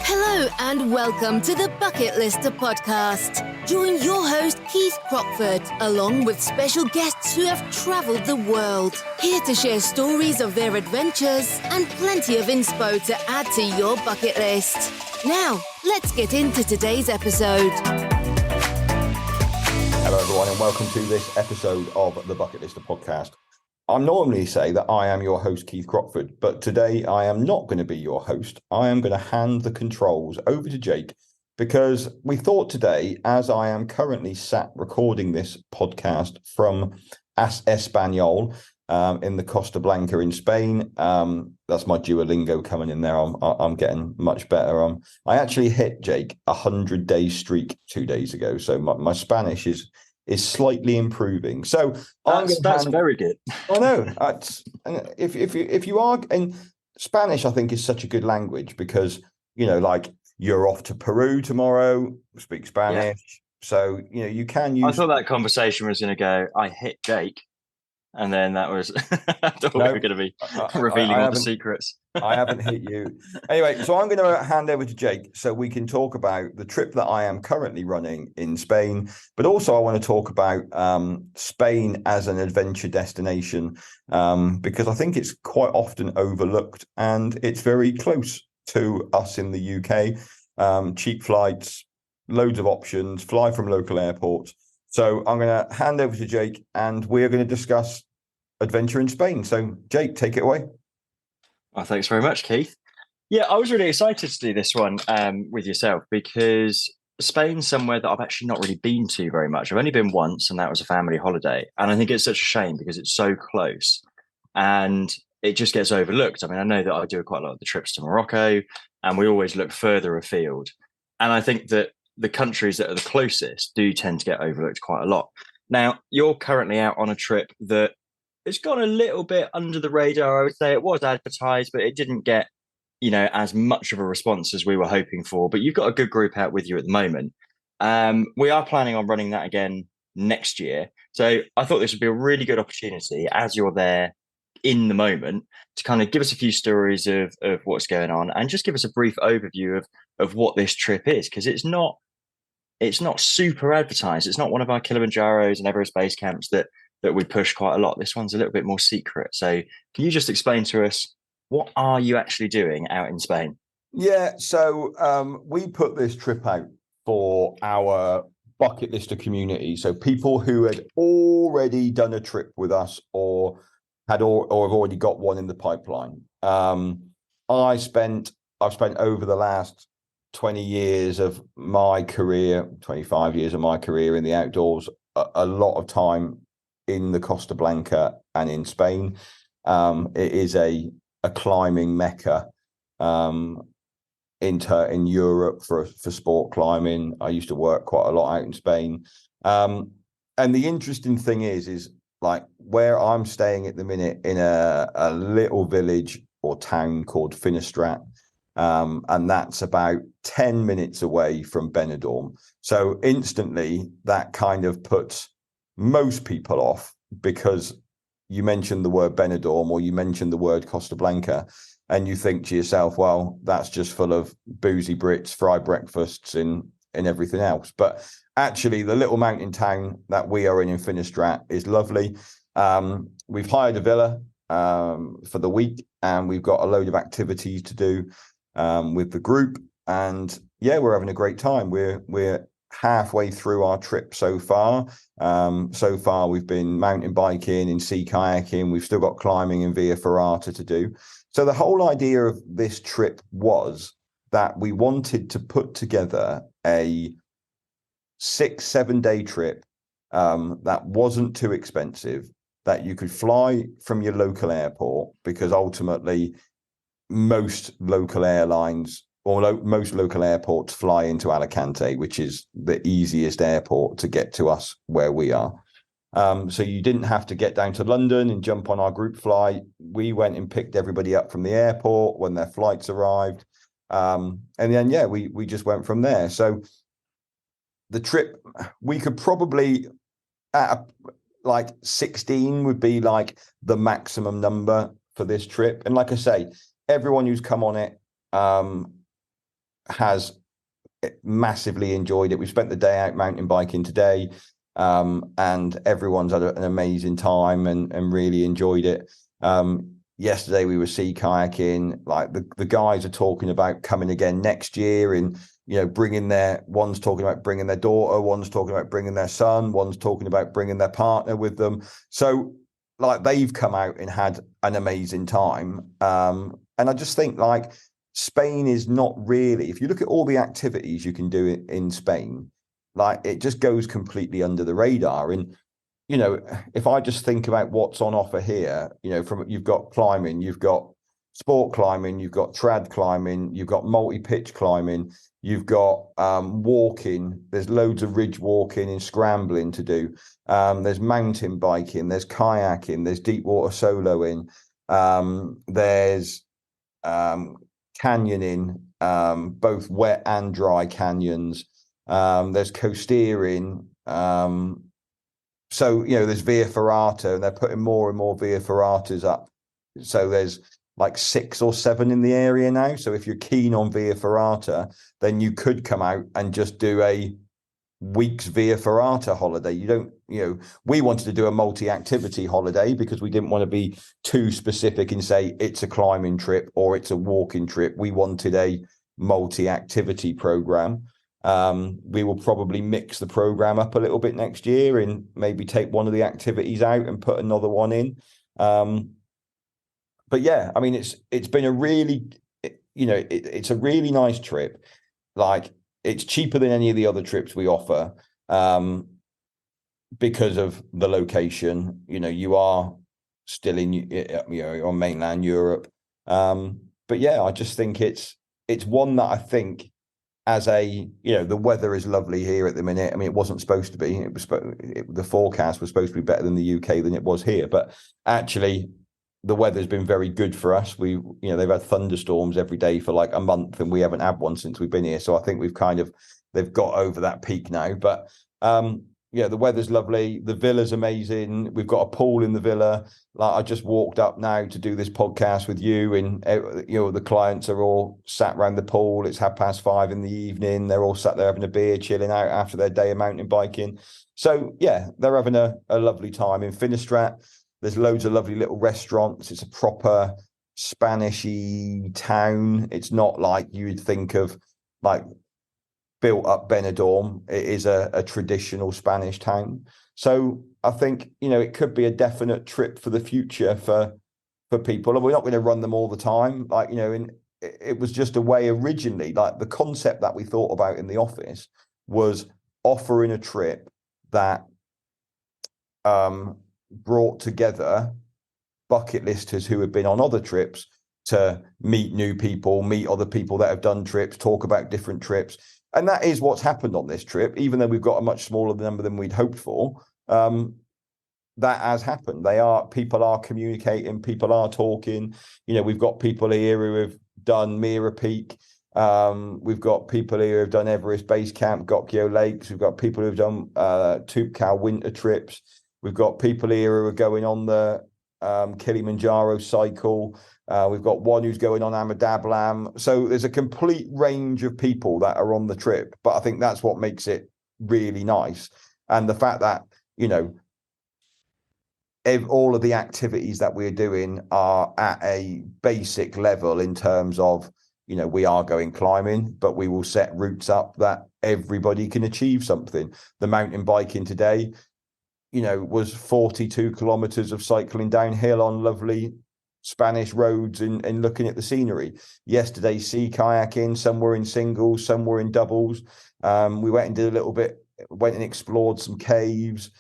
Hello and welcome to the Bucket Lister podcast. Join your host Keith Crockford along with special guests who have travelled the world, here to share stories of their adventures and plenty of inspo to add to your bucket list. Now, let's get into today's episode. Hello everyone and welcome to this episode of the Bucket Lister podcast. I normally say that I am your host, Keith Crockford, but today I am not going to be your host. I am going to hand the controls over to Jake because we thought today, as I am currently sat recording this podcast from Español in the Costa Blanca in Spain. That's my Duolingo coming in there. I'm getting much better. I actually hit, Jake, 100-day streak 2 days ago. So my Spanish is slightly improving. So that's very good. I know. If you are, and Spanish, I think is such a good language because, you know, like you're off to Peru tomorrow, speak Spanish. Yeah. So, you know, you can use. I thought that conversation was going to go, I hit Jake. And then that was, I thought we were going to be revealing all the secrets. I haven't hit you. Anyway, so I'm going to hand over to Jake so we can talk about the trip that I am currently running in Spain. But also I want to talk about Spain as an adventure destination because I think it's quite often overlooked and it's very close to us in the UK. Cheap flights, loads of options, fly from local airports. So I'm going to hand over to Jake and we're going to discuss adventure in Spain. So Jake, take it away. Well, thanks very much, Keith. Yeah, I was really excited to do this one with yourself because Spain's somewhere that I've actually not really been to very much. I've only been once and that was a family holiday. And I think it's such a shame because it's so close and it just gets overlooked. I mean, I know that I do quite a lot of the trips to Morocco and we always look further afield. And I think that the countries that are the closest do tend to get overlooked quite a lot. Now, you're currently out on a trip that has gone a little bit under the radar. I would say it was advertised, but it didn't get, you know, as much of a response as we were hoping for. But you've got a good group out with you at the moment. We are planning on running that again next year. So I thought this would be a really good opportunity as you're there in the moment to kind of give us a few stories of what's going on and just give us a brief overview of what this trip is, because it's not super advertised. It's not one of our Kilimanjaros and Everest base camps that we push quite a lot. This one's a little bit more secret. So can you just explain to us, what are you actually doing out in Spain? Yeah, so we put this trip out for our bucket lister community. So people who had already done a trip with us or have already got one in the pipeline. I've spent over the last 20 years of my career, 25 years of my career in the outdoors, a lot of time in the Costa Blanca and in Spain. It is a climbing mecca in Europe for sport climbing. I used to work quite a lot out in Spain. And the interesting thing is like where I'm staying at the minute in a little village or town called Finestrat. And that's about 10 minutes away from Benidorm. So instantly that kind of puts most people off because you mentioned the word Benidorm or you mentioned the word Costa Blanca and you think to yourself, well, that's just full of boozy Brits, fried breakfasts and everything else. But actually the little mountain town that we are in Finestrat is lovely. We've hired a villa for the week and we've got a load of activities to do with the group, and yeah, we're having a great time. We're halfway through our trip so far. We've been mountain biking and sea kayaking. We've still got climbing and via ferrata to do. So the whole idea of this trip was that we wanted to put together a 6-7 day trip that wasn't too expensive, that you could fly from your local airport, because ultimately most local airlines or most local airports fly into Alicante, which is the easiest airport to get to us where we are. So you didn't have to get down to London and jump on our group flight. We went and picked everybody up from the airport when their flights arrived. And then, yeah, we just went from there. So the trip, we could probably, like 16 would be like the maximum number for this trip. And like I say, everyone who's come on it has massively enjoyed it. We spent the day out mountain biking today, and everyone's had an amazing time and really enjoyed it. Yesterday we were sea kayaking. Like the guys are talking about coming again next year, and one's talking about bringing their daughter, one's talking about bringing their son, one's talking about bringing their partner with them. So like they've come out and had an amazing time. And I just think like Spain is not really, if you look at all the activities you can do in Spain, like it just goes completely under the radar. And, if I just think about what's on offer here, you've got climbing, you've got sport climbing, you've got trad climbing, you've got multi-pitch climbing, you've got walking, there's loads of ridge walking and scrambling to do. There's mountain biking, there's kayaking, there's deep water soloing, there's canyoning, both wet and dry canyons. There's coasteering. So, there's via ferrata, and they're putting more and more via ferratas up. So there's like 6 or 7 in the area now. So if you're keen on via ferrata, then you could come out and just do a week's via ferrata holiday. We wanted to do a multi-activity holiday because we didn't want to be too specific and say it's a climbing trip or it's a walking trip. We wanted a multi-activity program. We will probably mix the program up a little bit next year and maybe take one of the activities out and put another one in. But yeah, I mean, it's been a really, it's a really nice trip. Like it's cheaper than any of the other trips we offer, because of the location. You are still on mainland Europe. But yeah, I just think it's one that I think as the weather is lovely here at the minute. I mean, it wasn't supposed to be. It was the forecast was supposed to be better than the UK than it was here, but actually the weather's been very good for us. They've had thunderstorms every day for like a month, and we haven't had one since we've been here. So I think they've got over that peak now. But the weather's lovely. The villa's amazing. We've got a pool in the villa. Like I just walked up now to do this podcast with you, and the clients are all sat around the pool. It's 5:30 in the evening. They're all sat there having a beer, chilling out after their day of mountain biking. So yeah, they're having a lovely time in Finestrat. There's loads of lovely little restaurants. It's a proper Spanish-y town. It's not like you'd think of like built up Benidorm. It is a traditional Spanish town. So I think, it could be a definite trip for the future for people. And we're not going to run them all the time. Like, and it was just a way originally, like the concept that we thought about in the office was offering a trip that brought together bucket listers who had been on other trips to meet new people, meet other people that have done trips, talk about different trips. And that is what's happened on this trip, even though we've got a much smaller number than we'd hoped for. That has happened. People are communicating, people are talking. We've got people here who have done Mira Peak. We've got people here who have done Everest Base Camp, Gokyo Lakes. We've got people who've done Toubkal winter trips. We've got people here who are going on the Kilimanjaro cycle. We've got one who's going on Amadablam. So there's a complete range of people that are on the trip. But I think that's what makes it really nice. And the fact that, all of the activities that we're doing are at a basic level in terms of, we are going climbing, but we will set routes up that everybody can achieve something. The mountain biking today, was 42 kilometers of cycling downhill on lovely Spanish roads and looking at the scenery. Yesterday, sea kayaking, some were in singles, some were in doubles. We went and did a little bit, went and explored some caves,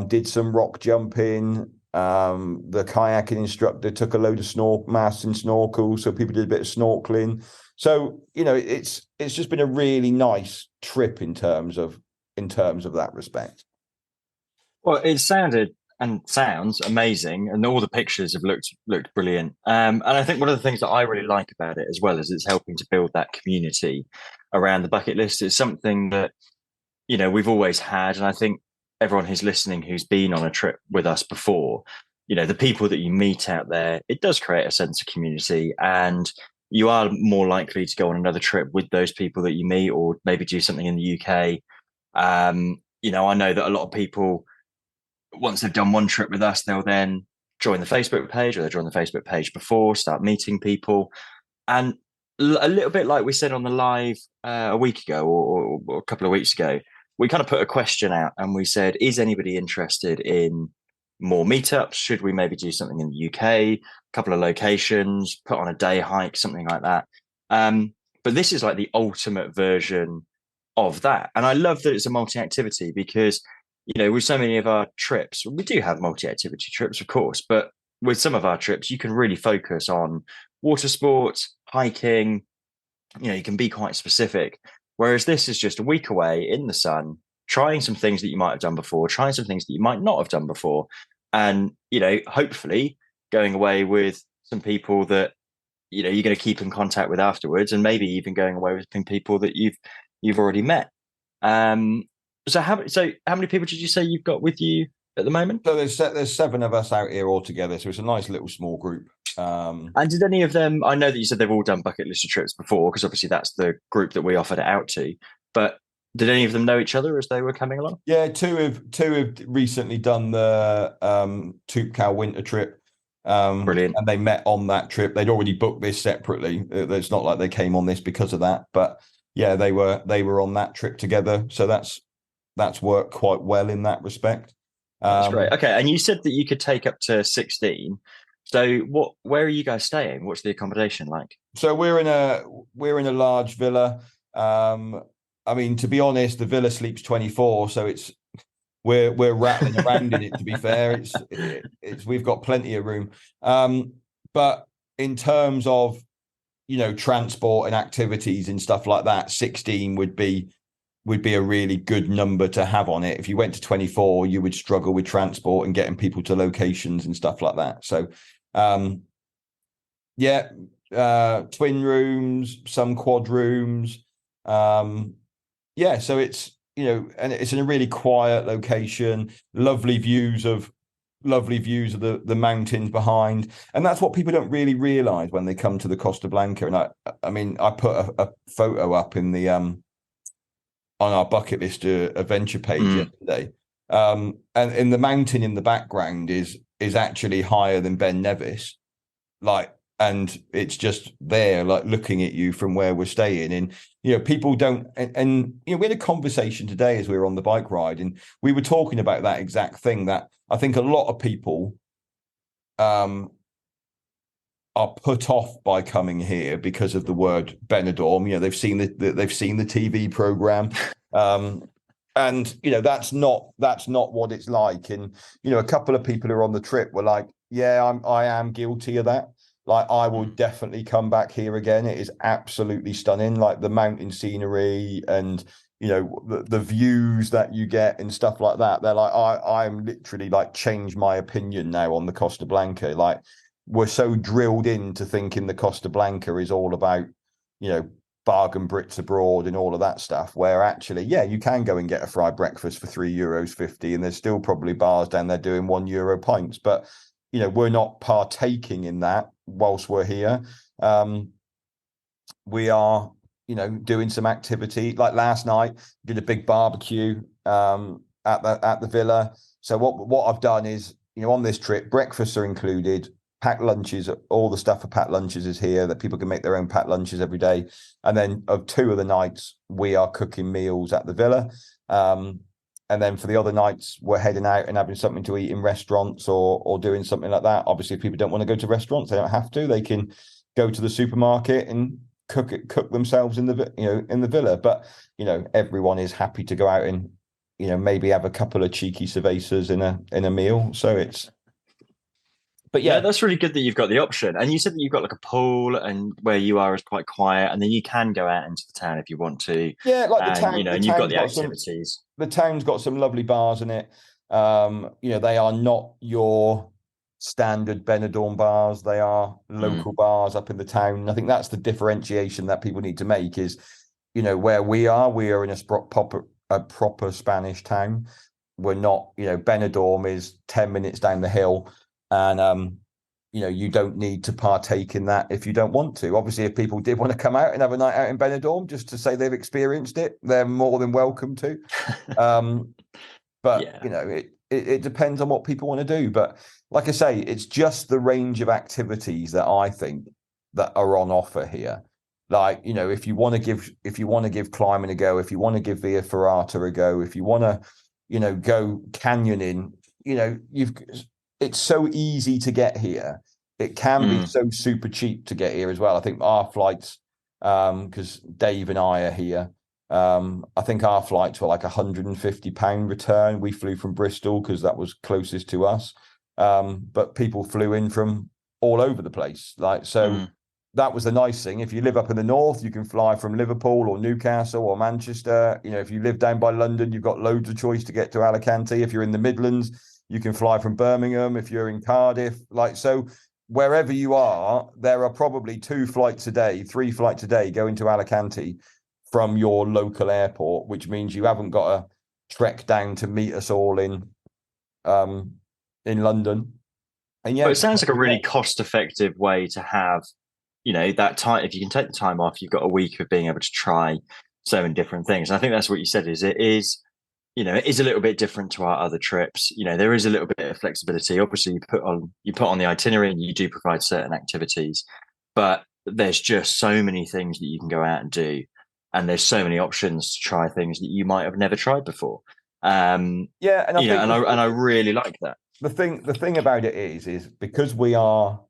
did some rock jumping. The kayaking instructor took a load of masks and snorkels, so people did a bit of snorkeling. So, it's just been a really nice trip in terms of that respect. Well, it sounded and sounds amazing, and all the pictures have looked brilliant. And I think one of the things that I really like about it as well is it's helping to build that community around the bucket list. It's something that we've always had, and I think everyone who's listening who's been on a trip with us before, the people that you meet out there, it does create a sense of community. And you are more likely to go on another trip with those people that you meet, or maybe do something in the UK. I know that a lot of people, once they've done one trip with us, they'll then join the Facebook page, or they join the Facebook page before, start meeting people. And a little bit like we said on the live a week ago, or a couple of weeks ago, we kind of put a question out and we said, is anybody interested in more meetups? Should we maybe do something in the UK, a couple of locations, put on a day hike, something like that? But this is like the ultimate version of that. And I love that it's a multi-activity because, with so many of our trips, we do have multi-activity trips, of course, but with some of our trips, you can really focus on water sports, hiking. You can be quite specific. Whereas this is just a week away in the sun, trying some things that you might have done before, trying some things that you might not have done before. And, hopefully going away with some people that, you're going to keep in contact with afterwards, and maybe even going away with some people that you've already met. So how many people did you say you've got with you at the moment? So there's 7 of us out here all together. So it's a nice little small group. And did any of them? I know that you said they've all done bucket list trips before, because obviously that's the group that we offered it out to. But did any of them know each other as they were coming along? Yeah, two have recently done the Toopcal winter trip. Brilliant. And they met on that trip. They'd already booked this separately. It's not like they came on this because of that. But yeah, they were on that trip together. So that's worked quite well in that respect. That's great. Okay, and you said that you could take up to 16. So where are you guys staying? What's the accommodation like? So we're in a large villa. I mean, to be honest, the villa sleeps 24, so we're rattling around in it. To be fair, it's we've got plenty of room. But in terms of transport and activities and stuff like that, 16 would be a really good number to have on it. If you went to 24, you would struggle with transport and getting people to locations and stuff like that. So, twin rooms, some quad rooms. So it's, and it's in a really quiet location, lovely views of the mountains behind. And that's what people don't really realize when they come to the Costa Blanca. And I mean, I put a photo up in the, on our bucket list adventure page yesterday. And in the mountain in the background is actually higher than Ben Nevis. And it's just there, looking at you from where we're staying. And, people don't, and we had a conversation today as we were on the bike ride, and we were talking about that exact thing, that I think a lot of people are put off by coming here because of the word Benidorm. They've seen the TV program. And that's not what it's like. And a couple of people who are on the trip were like, yeah, I am guilty of that. I will definitely come back here again. It is absolutely stunning, like the mountain scenery and the views that you get and stuff like that. They're like, I'm literally changed my opinion now on the Costa Blanca. We're so drilled into thinking the Costa Blanca is all about bargain Brits abroad and all of that stuff, where actually, yeah, you can go and get a fried breakfast for €3.50, and there's still probably bars down there doing €1 pints, but we're not partaking in that whilst we're here. We are doing some activity. Like last night, did a big barbecue at the villa. So what I've done is, on this trip, breakfasts are included, packed lunches, all the stuff for packed lunches is here, that people can make their own packed lunches every day. And then of 2 of the nights, we are cooking meals at the villa. And then for the other nights, we're heading out and having something to eat in restaurants or doing something like that. Obviously, if people don't want to go to restaurants, they don't have to. They can go to the supermarket and cook themselves in the villa. But everyone is happy to go out and maybe have a couple of cheeky cervezas in a meal. So it's. But yeah, that's really good that you've got the option. And you said that you've got a pool, and where you are is quite quiet, and then you can go out into the town if you want to. Yeah, the town. And you've got the activities. The town's got some lovely bars in it. They are not your standard Benidorm bars. They are local bars up in the town. And I think that's the differentiation that people need to make is, where we are in a proper Spanish town. We're not, Benidorm is 10 minutes down the hill. And, you don't need to partake in that if you don't want to. Obviously, if people did want to come out and have a night out in Benidorm just to say they've experienced it, they're more than welcome to. But Yeah. it depends on what people want to do. But like I say, it's just the range of activities that I think that are on offer here. Like, if you want to give climbing a go, if you want to give Via Ferrata a go, if you want to, go canyoning, it's so easy to get here. It can be so super cheap to get here as well. I think our flights, because Dave and I are here, I think our flights were like £150 return. We flew from Bristol because that was closest to us. But people flew in from all over the place. That was the nice thing. If you live up in the north, you can fly from Liverpool or Newcastle or Manchester. If you live down by London, you've got loads of choice to get to Alicante. If you're in the Midlands, you can fly from Birmingham. If you're in Cardiff, so wherever you are, there are probably 2 flights a day, 3 flights a day going to Alicante from your local airport, which means you haven't got to trek down to meet us all in London. And But it sounds like a really cost-effective way to have, that time. If you can take the time off, you've got a week of being able to try so many different things. And I think that's what you said. It is a little bit different to our other trips. There is a little bit of flexibility. Obviously, you put on the itinerary, and you do provide certain activities, but there's just so many things that you can go out and do. And there's so many options to try things that you might have never tried before. And I really like that. The thing about it is because we are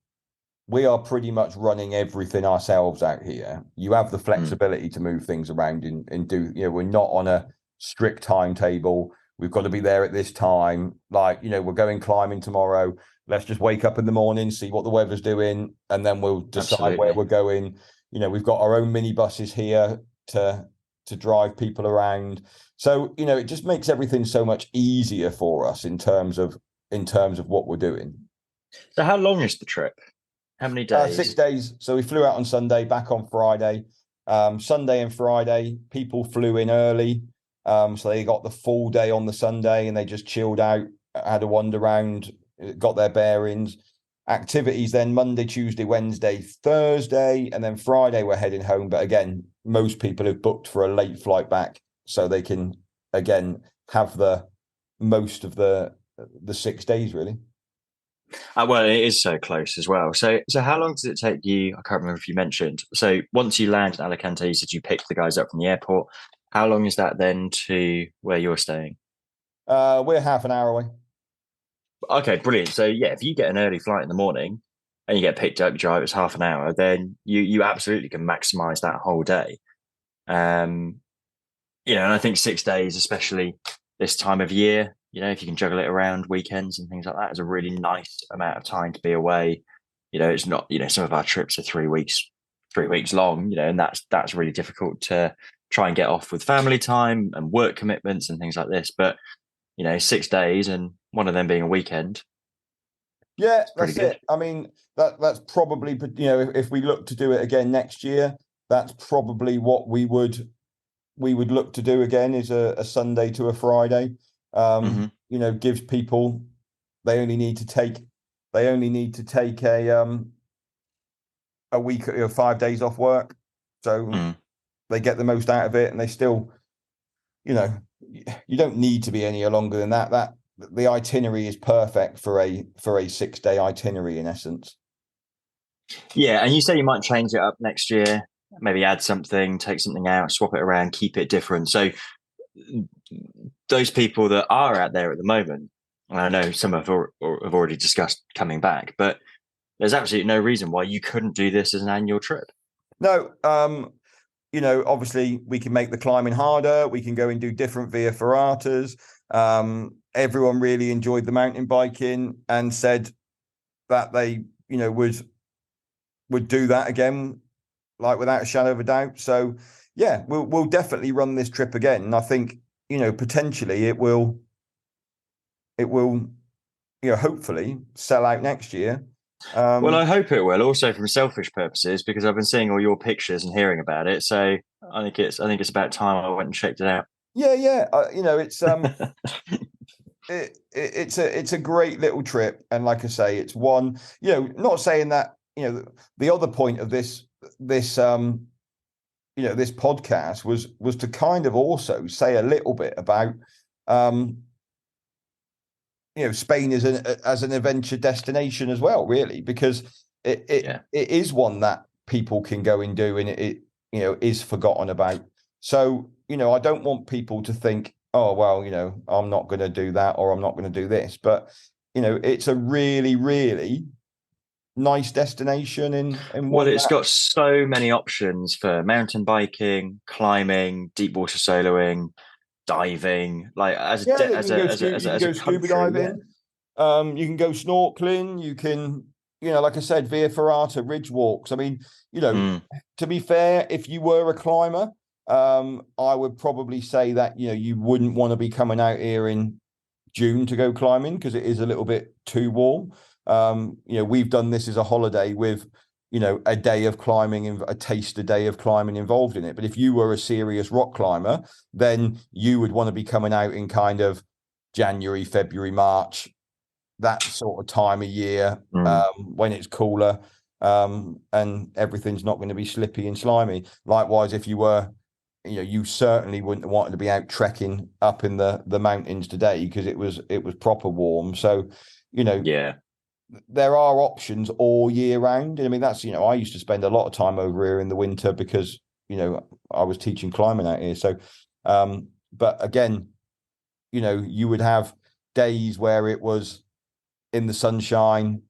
pretty much running everything ourselves out here. You have the flexibility to move things around and do. We're not on a strict timetable. We've got to be there at this time. We're going climbing tomorrow. Let's just wake up in the morning, see what the weather's doing, and then we'll decide where we're going. We've got our own minibuses here to drive people around. So, it just makes everything so much easier for us in terms of what we're doing. So how long is the trip? How many days? 6 days. So we flew out on Sunday, back on Friday. Sunday and Friday, people flew in early. So they got the full day on the Sunday and they just chilled out, had a wander around, got their bearings. Activities then Monday, Tuesday, Wednesday, Thursday, and then Friday we're heading home. But again, most people have booked for a late flight back so they can, again, have the most of the 6 days, really. Well, it is so close as well. So how long does it take you? I can't remember if you mentioned. So once you land in Alicante, you said you picked the guys up from the airport. How long is that then to where you're staying? We're half an hour away. Okay, brilliant. So yeah, if you get an early flight in the morning and you get picked up, you drive, it's half an hour, then you absolutely can maximize that whole day. And I think 6 days, especially this time of year, if you can juggle it around weekends and things like that, is a really nice amount of time to be away. It's not, some of our trips are 3 weeks long, and that's really difficult to try and get off with family time and work commitments and things like this. But, 6 days and one of them being a weekend. Yeah, that's it. I mean, that's probably, if we look to do it again next year, that's probably what we would look to do again, is a Sunday to a Friday. Gives people, they only need to take a week or 5 days off work, so they get the most out of it, and they still, you don't need to be any longer than that. The itinerary is perfect for a 6 day itinerary in essence. Yeah, and you say you might change it up next year, maybe add something, take something out, swap it around, keep it different. So those people that are out there at the moment, and I know some have already discussed coming back, but there's absolutely no reason why you couldn't do this as an annual trip. No, obviously we can make the climbing harder. We can go and do different Via Ferratas. Everyone really enjoyed the mountain biking and said that they, would do that again, like without a shadow of a doubt. So yeah, we'll definitely run this trip again. And I think, potentially it will, hopefully sell out next year. Well, I hope it will, also from selfish purposes, because I've been seeing all your pictures and hearing about it. So I think it's about time I went and checked it out. Yeah. It's it's a great little trip, and like I say, it's one. Not saying that the other point of this this podcast was to kind of also say a little bit about Spain as an adventure destination as well, really, because it is one that people can go and do, and it is forgotten about. So I don't want people to think, oh well, I'm not going to do that, or I'm not going to do this, but it's a really, really nice destination in Well, one it's got so many options for mountain biking, climbing, deep water soloing, diving. Like as you can go a scuba country, diving, you can go snorkeling, you can like I said, via ferrata, ridge walks. I mean, to be fair, if you were a climber, I would probably say that you wouldn't want to be coming out here in June to go climbing, because it is a little bit too warm. We've done this as a holiday with a day of climbing and a day of climbing involved in it. But if you were a serious rock climber, then you would want to be coming out in kind of January, February, March, that sort of time of year, when it's cooler, and everything's not going to be slippy and slimy. Likewise, if you were you certainly wouldn't want to be out trekking up in the mountains today, because it was proper warm. So there are options all year round. I mean, that's I used to spend a lot of time over here in the winter, because I was teaching climbing out here. So but again, you would have days where it was in the sunshine,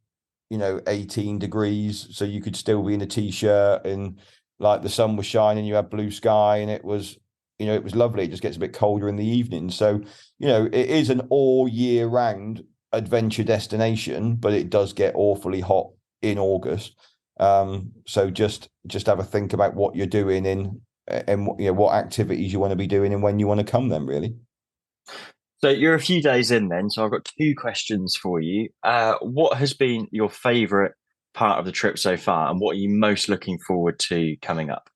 18 degrees, so you could still be in a t-shirt, and like the sun was shining, you had blue sky, and it was lovely. It just gets a bit colder in the evening. So it is an all year round adventure destination, but it does get awfully hot in August. So just have a think about what you're doing and what activities you want to be doing and when you want to come then, really. So you're a few days in then, so I've got two questions for you. What has been your favourite part of the trip so far, and what are you most looking forward to coming up?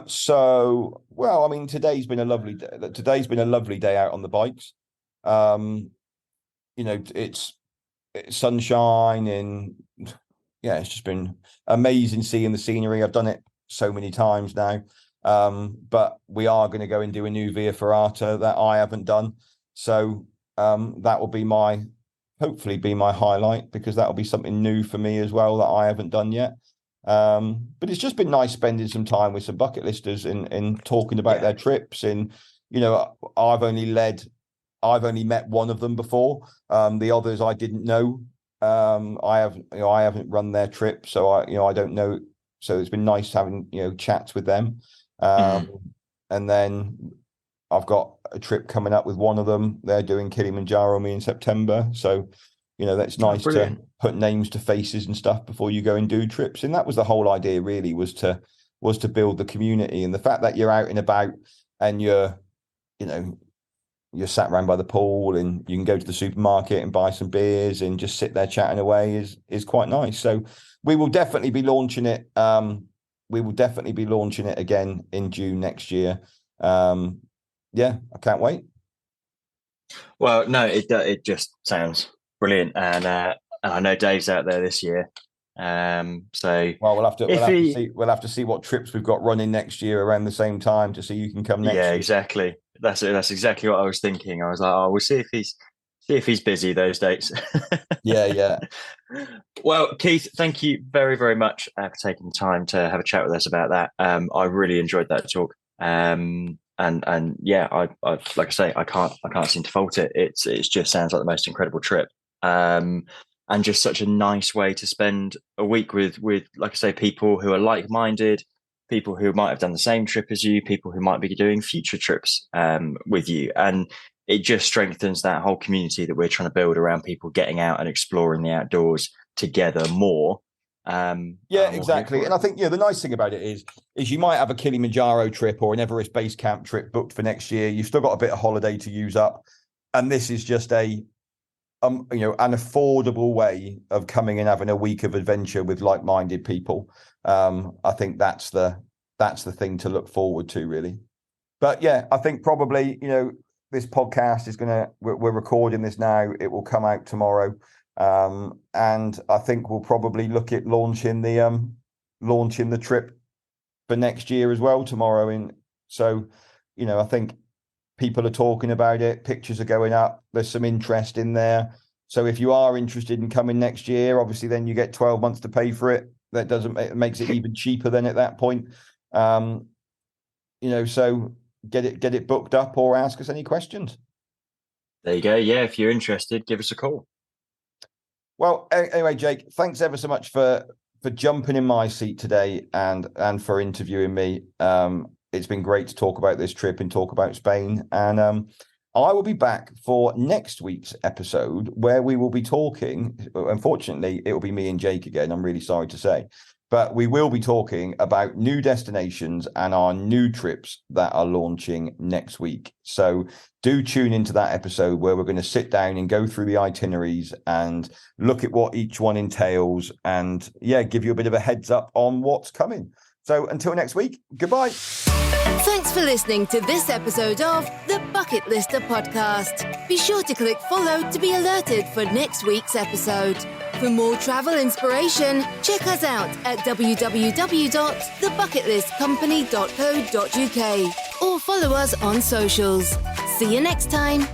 So, well, I mean, today's been a lovely day. Today's been a lovely day out on the bikes. It's sunshine, and it's just been amazing seeing the scenery. I've done it so many times now. But we are going to go and do a new Via Ferrata that I haven't done. So that will hopefully be my highlight, because that'll be something new for me as well that I haven't done yet. But it's just been nice spending some time with some bucket listers and talking about their trips. And I've only met one of them before. The others I didn't know. I haven't run their trip, so I don't know. So it's been nice having chats with them. And then I've got a trip coming up with one of them. They're doing Kilimanjaro me in September. So, that's nice to put names to faces and stuff before you go and do trips. And that was the whole idea, really, was to build the community. And the fact that you're out and about, and you're sat around by the pool, and you can go to the supermarket and buy some beers and just sit there chatting away is quite nice. So we will definitely be launching it. We will definitely be launching it again in June next year. I can't wait. Well, no, it just sounds brilliant, and I know Dave's out there this year. So we'll have to see what trips we've got running next year around the same time to see you can come next year. Exactly. That's exactly what I was thinking. I was like, oh, we'll see if he's busy those dates. Yeah. Well, Keith, thank you very, very much for taking the time to have a chat with us about that. I really enjoyed that talk. And I like I say, I can't seem to fault it. It just sounds like the most incredible trip. And just such a nice way to spend a week with like I say, people who are like-minded, people who might have done the same trip as you, people who might be doing future trips with you. And it just strengthens that whole community that we're trying to build around people getting out and exploring the outdoors together more. Exactly. And I think the nice thing about it is you might have a Kilimanjaro trip or an Everest base camp trip booked for next year. You've still got a bit of holiday to use up, and this is just an affordable way of coming and having a week of adventure with like-minded people. I think that's the thing to look forward to, really. But I think probably this podcast is we're recording this now. It will come out tomorrow. And I think we'll probably look at launching the trip for next year as well tomorrow. So, I think people are talking about it. Pictures are going up. There's some interest in there. So if you are interested in coming next year, obviously then you get 12 months to pay for it. That it makes it even cheaper then at that point. So get it booked up or ask us any questions. There you go. Yeah, if you're interested, give us a call. Well, anyway, Jake, thanks ever so much for jumping in my seat today and for interviewing me. It's been great to talk about this trip and talk about Spain. And I will be back for next week's episode where we will be talking. Unfortunately, it will be me and Jake again. I'm really sorry to say. But we will be talking about new destinations and our new trips that are launching next week. So do tune into that episode where we're going to sit down and go through the itineraries and look at what each one entails and, give you a bit of a heads up on what's coming. So until next week, goodbye. Thanks for listening to this episode of the Bucket Lister podcast. Be sure to click follow to be alerted for next week's episode. For more travel inspiration, check us out at www.thebucketlistcompany.co.uk or follow us on socials. See you next time.